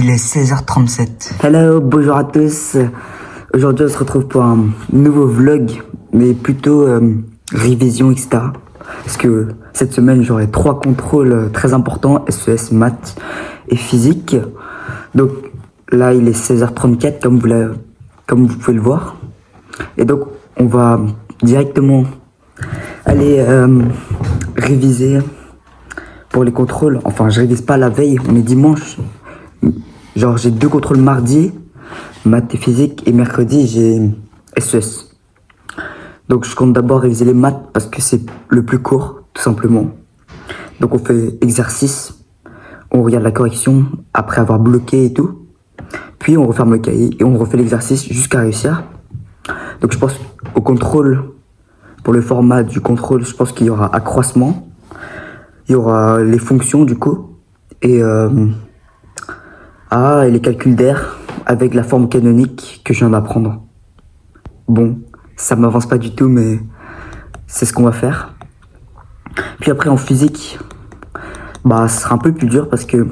Il est 16h37. Hello, bonjour à tous. Aujourd'hui, on se retrouve pour un nouveau vlog, mais plutôt révision, etc. Parce que cette semaine, j'aurai 3 contrôles très importants, SES, maths et physique. Donc là, il est 16h34, comme vous pouvez le voir. Et donc, on va directement aller réviser pour les contrôles. Enfin, je révise pas la veille, on est dimanche. Genre, j'ai 2 contrôles mardi, maths et physique, et mercredi, j'ai SES. Donc, je compte d'abord réviser les maths parce que c'est le plus court, tout simplement. Donc, on fait exercice, on regarde la correction après avoir bloqué et tout. Puis, on referme le cahier et on refait l'exercice jusqu'à réussir. Donc, je pense au contrôle, pour le format du contrôle, je pense qu'il y aura accroissement. Il y aura les fonctions, du coup, et les calculs d'air avec la forme canonique que je viens d'apprendre. Bon, ça m'avance pas du tout, mais c'est ce qu'on va faire. Puis après, en physique, ce sera un peu plus dur parce que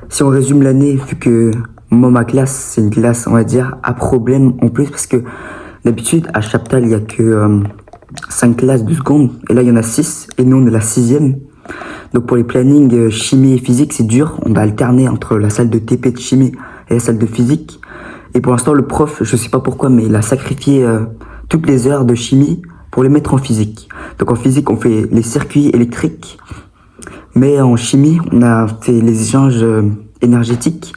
si on résume l'année, vu que moi, ma classe, c'est une classe, on va dire, à problème en plus, parce que d'habitude, à Chaptal, il y a que 5 classes de seconde, et là, il y en a 6, et nous, on est la 6e. Donc pour les plannings chimie et physique, c'est dur. On va alterner entre la salle de TP de chimie et la salle de physique. Et pour l'instant, le prof, je sais pas pourquoi, mais il a sacrifié toutes les heures de chimie pour les mettre en physique. Donc en physique, on fait les circuits électriques. Mais en chimie, on a fait les échanges énergétiques.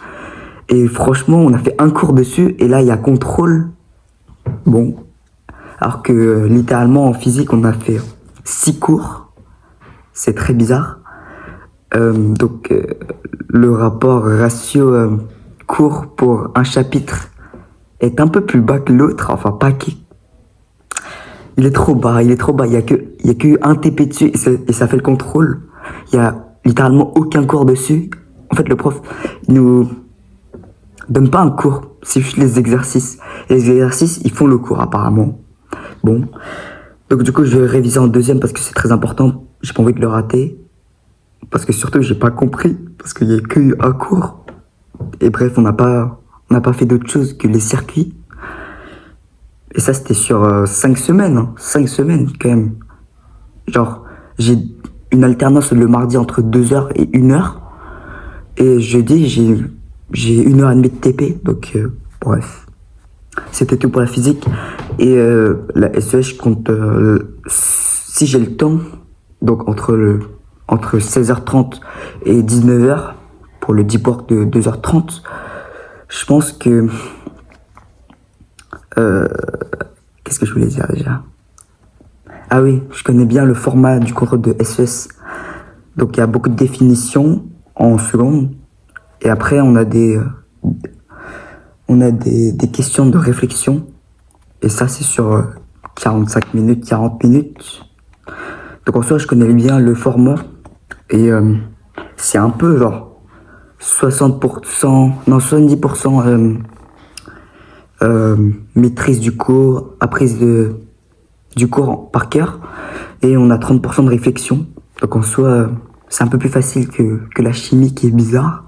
Et franchement, on a fait un cours dessus. Et là, il y a contrôle. Bon. Alors que littéralement, en physique, on a fait 6 cours. C'est très bizarre. Le rapport ratio cours pour un chapitre est un peu plus bas que l'autre. Enfin, pas qui. Il est trop bas. Il y a que un TP dessus et ça fait le contrôle. Il y a littéralement aucun cours dessus. En fait, le prof, il nous donne pas un cours. C'est juste les exercices. Et les exercices, ils font le cours, apparemment. Bon. Donc, du coup, je vais réviser en deuxième parce que c'est très important. J'ai pas envie de le rater. Parce que surtout, j'ai pas compris. Parce qu'il y a que un cours. Et bref, on n'a pas fait d'autre chose que les circuits. Et ça, c'était sur 5 semaines. Hein. 5 semaines, quand même. Genre, j'ai une alternance le mardi entre 2h et 1h. Et jeudi, j'ai 1h30 de TP. Donc, bref. C'était tout pour la physique. Et la SES, je compte... si j'ai le temps, donc entre 16h30 et 19h, pour le deep work de 2h30, je pense que... qu'est-ce que je voulais dire déjà? Ah oui, je connais bien le format du contrôle de SES. Donc il y a beaucoup de définitions en seconde. Et après, on a des questions de réflexion. Et ça, c'est sur 45 minutes, 40 minutes. Donc en soi, je connais bien le format. Et c'est un peu genre 70% maîtrise du cours, apprise du cours par cœur. Et on a 30% de réflexion. Donc en soi, c'est un peu plus facile que la chimie qui est bizarre.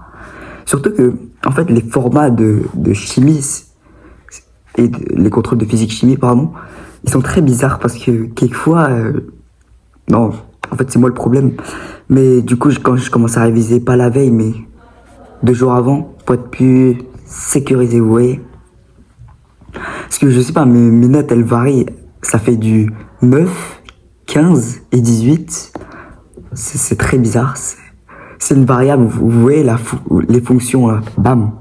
Surtout que, en fait, les formats de chimie et les contrôles de physique-chimie, pardon, ils sont très bizarres parce que quelquefois... non, en fait, c'est moi le problème. Mais du coup, quand je commence à réviser, pas la veille, mais 2 jours avant, pour être plus sécurisé, vous voyez. Parce que je sais pas, mes notes, elles varient. Ça fait du 9, 15 et 18. C'est très bizarre. C'est une variable, vous voyez, les fonctions, bam.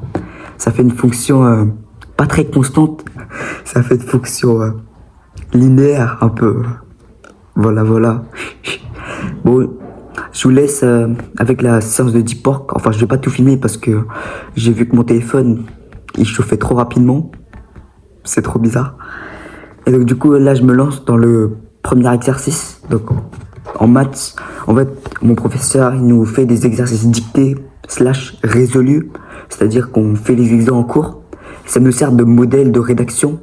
Ça fait une fonction pas très constante. Ça fait une fonction linéaire, un peu. Voilà. Bon, je vous laisse avec la séance de deep work. Enfin, je vais pas tout filmer parce que j'ai vu que mon téléphone, il chauffait trop rapidement. C'est trop bizarre. Et donc, du coup, là, je me lance dans le premier exercice. Donc, en maths, en fait, mon professeur, il nous fait des exercices dictés / résolus. C'est-à-dire qu'on fait les examens en cours. Ça nous sert de modèle de rédaction.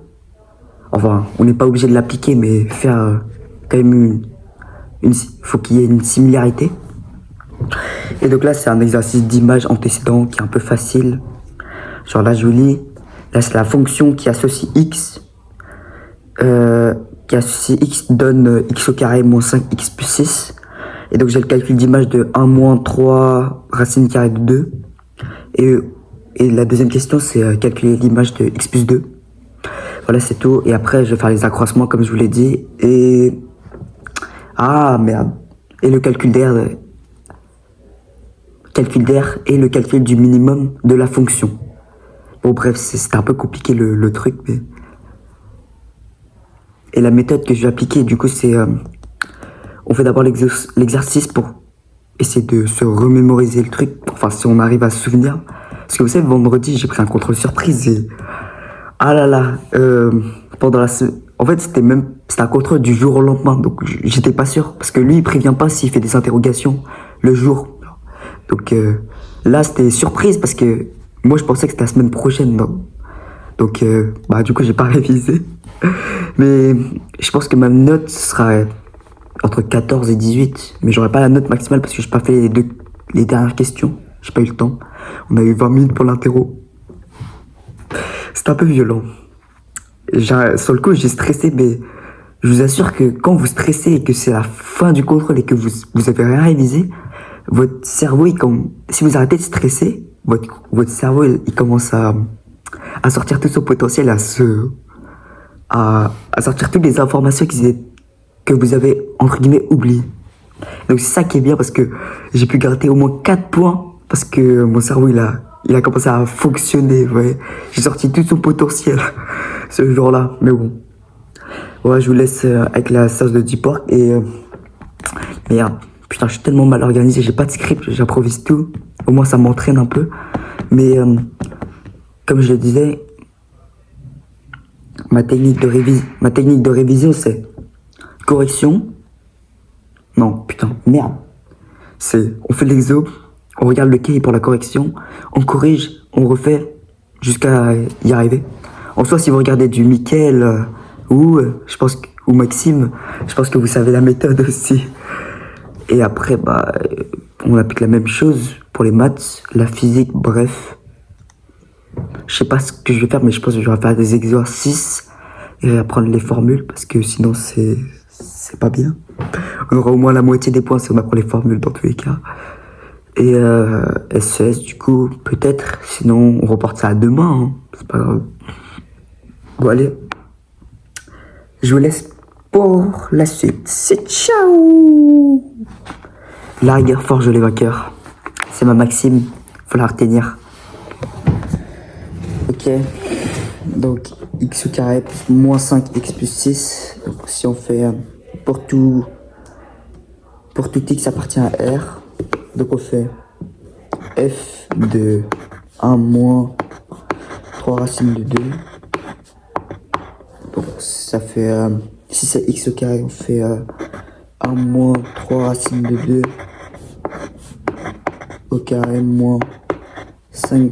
Enfin, on n'est pas obligé de l'appliquer, mais faire quand même faut qu'il y ait une similarité. Et donc là, c'est un exercice d'image antécédent qui est un peu facile. Genre là, je vous lis. Là, c'est la fonction qui associe x. Qui associe x donne x au carré moins 5x plus 6. Et donc j'ai le calcul d'image de 1 moins 3 racine carrée de 2. Et la deuxième question, c'est calculer l'image de x plus 2. Voilà, c'est tout. Et après, je vais faire les accroissements comme je vous l'ai dit. Et... Ah, merde. Et le calcul d'air et le calcul du minimum de la fonction. Bon, bref, c'était un peu compliqué le truc, mais... Et la méthode que je vais appliquer, du coup, c'est... on fait d'abord l'exercice pour essayer de se remémoriser le truc. Enfin, si on arrive à se souvenir. Parce que vous savez, vendredi, j'ai pris un contrôle surprise et... Ah là là, pendant la semaine... En fait, c'était un contrôle du jour au lendemain, donc j'étais pas sûr. Parce que lui, il prévient pas s'il fait des interrogations le jour. Donc là, c'était surprise parce que moi, je pensais que c'était la semaine prochaine. Donc, du coup, j'ai pas révisé. Mais je pense que ma note sera entre 14 et 18. Mais j'aurai pas la note maximale parce que j'ai pas fait les dernières questions. J'ai pas eu le temps. On a eu 20 minutes pour l'interro. C'était un peu violent. Sur le coup, j'ai stressé, mais je vous assure que quand vous stressez et que c'est la fin du contrôle et que vous avez rien révisé, votre cerveau, si vous arrêtez de stresser, votre cerveau, il commence à sortir tout son potentiel, à sortir toutes les informations que vous avez, entre guillemets, oubliées. Donc c'est ça qui est bien parce que j'ai pu gratter au moins 4 points parce que mon cerveau, il a commencé à fonctionner, ouais. J'ai sorti tout son potentiel ce jour-là, mais bon. Ouais, je vous laisse avec la sauce de Deep Work et... merde, putain, je suis tellement mal organisé, j'ai pas de script, j'improvise tout. Au moins, ça m'entraîne un peu. Mais, comme je le disais, ma technique de révision, c'est correction. Non, putain, merde. On fait l'exo, on regarde le cahier pour la correction, on corrige, on refait jusqu'à y arriver. En soi, si vous regardez du Mickaël ou Maxime, je pense que vous savez la méthode aussi. Et après, on applique la même chose pour les maths, la physique, bref. Je sais pas ce que je vais faire, mais je pense que je vais faire des exercices et apprendre les formules parce que sinon c'est pas bien. On aura au moins la moitié des points si on apprend les formules dans tous les cas. Et SES, du coup, peut-être. Sinon, on reporte ça à demain. Hein. C'est pas grave. Bon, allez. Je vous laisse pour la suite. C'est ciao. La rigueur forge les vainqueurs. C'est ma maxime. Faut la retenir. Ok. Donc, x au carré plus moins 5x plus 6. Donc, si on fait pour tout x appartient à R. Donc, on fait f de 1 moins 3 racines de 2. Donc, ça fait... si c'est x au carré, on fait 1 moins 3 racines de 2 au carré moins 5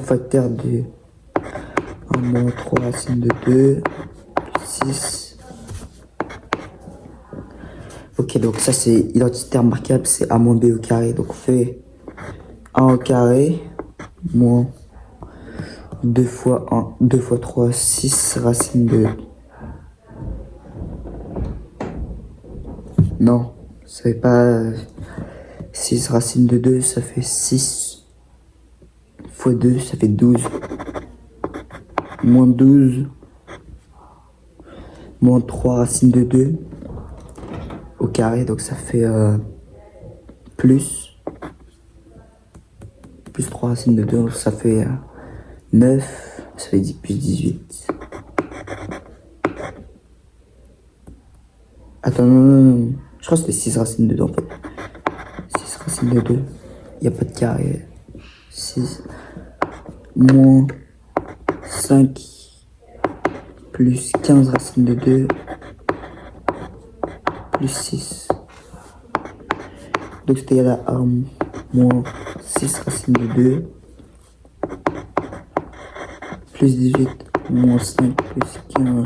facteurs de 1 moins 3 racines de 2 plus 6. Ok, donc ça c'est identité remarquable, c'est a moins b au carré. Donc on fait 1 au carré moins 2 fois 1, 2 fois 3, 6 racines de... Non, ça fait pas 6 racines de 2, ça fait 6 fois 2, ça fait 12. Moins 12, moins 3 racines de 2 au carré, donc ça fait plus 3 racines de 2, donc ça fait 9, ça fait 10 plus 18. Attends, non, je crois que c'était 6 racines de 2 en fait. 6 racines de 2, il n'y a pas de carré. 6 moins 5 plus 15 racines de 2 plus 6. Donc c'était égal à 1 moins 6 racines de 2 plus 18 moins 5 plus 15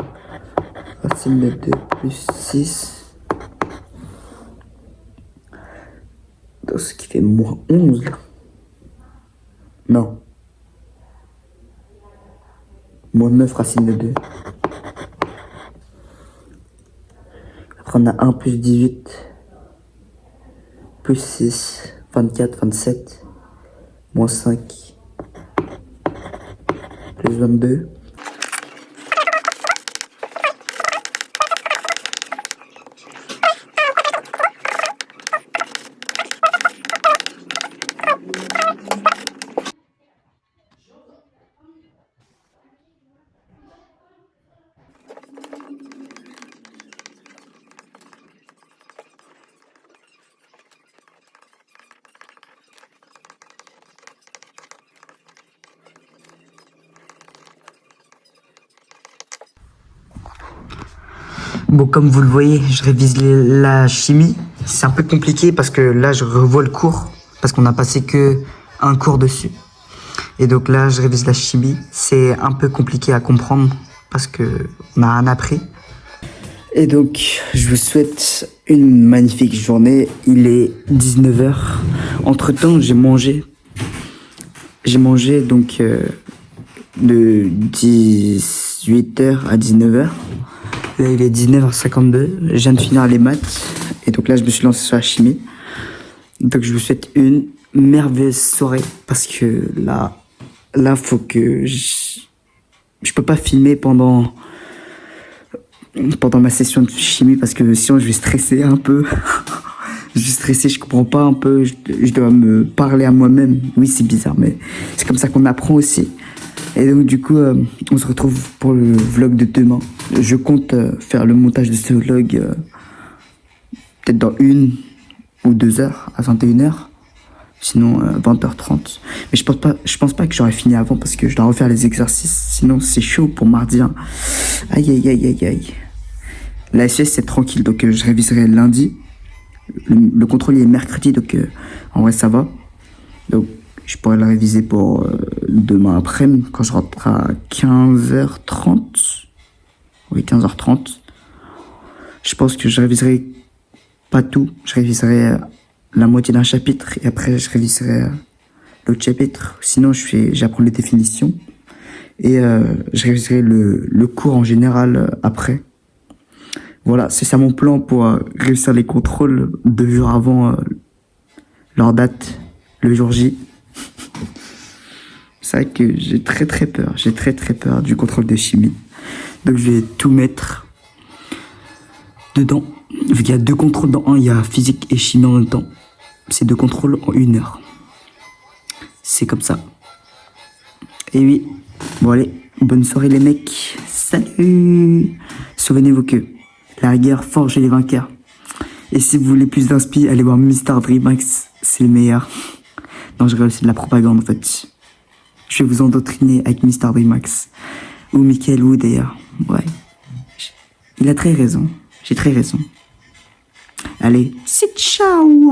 racines de 2 plus 6. fait moins 11. Non. Moins 9 racine de 2. Après, on a 1 plus 18. Plus 6. 24, 27. Moins 5. Plus 22. Bon, comme vous le voyez, je révise la chimie. C'est un peu compliqué parce que là, je revois le cours parce qu'on a passé que un cours dessus. Et donc là, je révise la chimie. C'est un peu compliqué à comprendre parce que on a rien appris. Et donc, je vous souhaite une magnifique journée. Il est 19h. Entre-temps, j'ai mangé. J'ai mangé donc de 18h à 19h. Là, il est 19h52, je viens de finir les maths, et donc là, je me suis lancé sur la chimie. Donc, je vous souhaite une merveilleuse soirée, parce que là, faut que je peux pas filmer pendant ma session de chimie, parce que sinon, je vais stresser un peu. Je vais stresser, je comprends pas un peu, je dois me parler à moi-même. Oui, c'est bizarre, mais c'est comme ça qu'on apprend aussi. Et donc du coup, on se retrouve pour le vlog de demain. Je compte faire le montage de ce vlog peut-être dans 1 ou 2 heures, à 21h. Sinon 20h30. Mais je pense pas que j'aurai fini avant parce que je dois refaire les exercices. Sinon c'est chaud pour mardi. Hein. Aïe aïe aïe aïe aïe. La SES c'est tranquille, donc je réviserai lundi. Le contrôle est mercredi, donc en vrai ça va. Donc je pourrais le réviser pour demain après-midi, quand je rentre à 15h30. Oui, 15h30. Je pense que je réviserai pas tout. Je réviserai la moitié d'un chapitre et après je réviserai l'autre chapitre. Sinon, j'apprends les définitions et je réviserai le cours en général après. Voilà, c'est ça mon plan pour réussir les contrôles 2 jours avant leur date, le jour J. C'est vrai que j'ai très peur. J'ai très peur du contrôle de chimie. Donc je vais tout mettre dedans. Vu qu'il y a 2 contrôles dans un, il y a physique et chimie en même temps. C'est 2 contrôles en 1 heure. C'est comme ça. Et oui, bon allez, bonne soirée les mecs. Salut. Souvenez-vous que la rigueur forge les vainqueurs. Et si vous voulez plus d'inspi, allez voir Mr. Dreamax, c'est le meilleur. Non, je rigole, c'est de la propagande en fait. Je vais vous endoctriner avec Mr. Dreamax. Ou Michael Wu d'ailleurs. Ouais. Il a très raison. J'ai très raison. Allez, c'est ciao!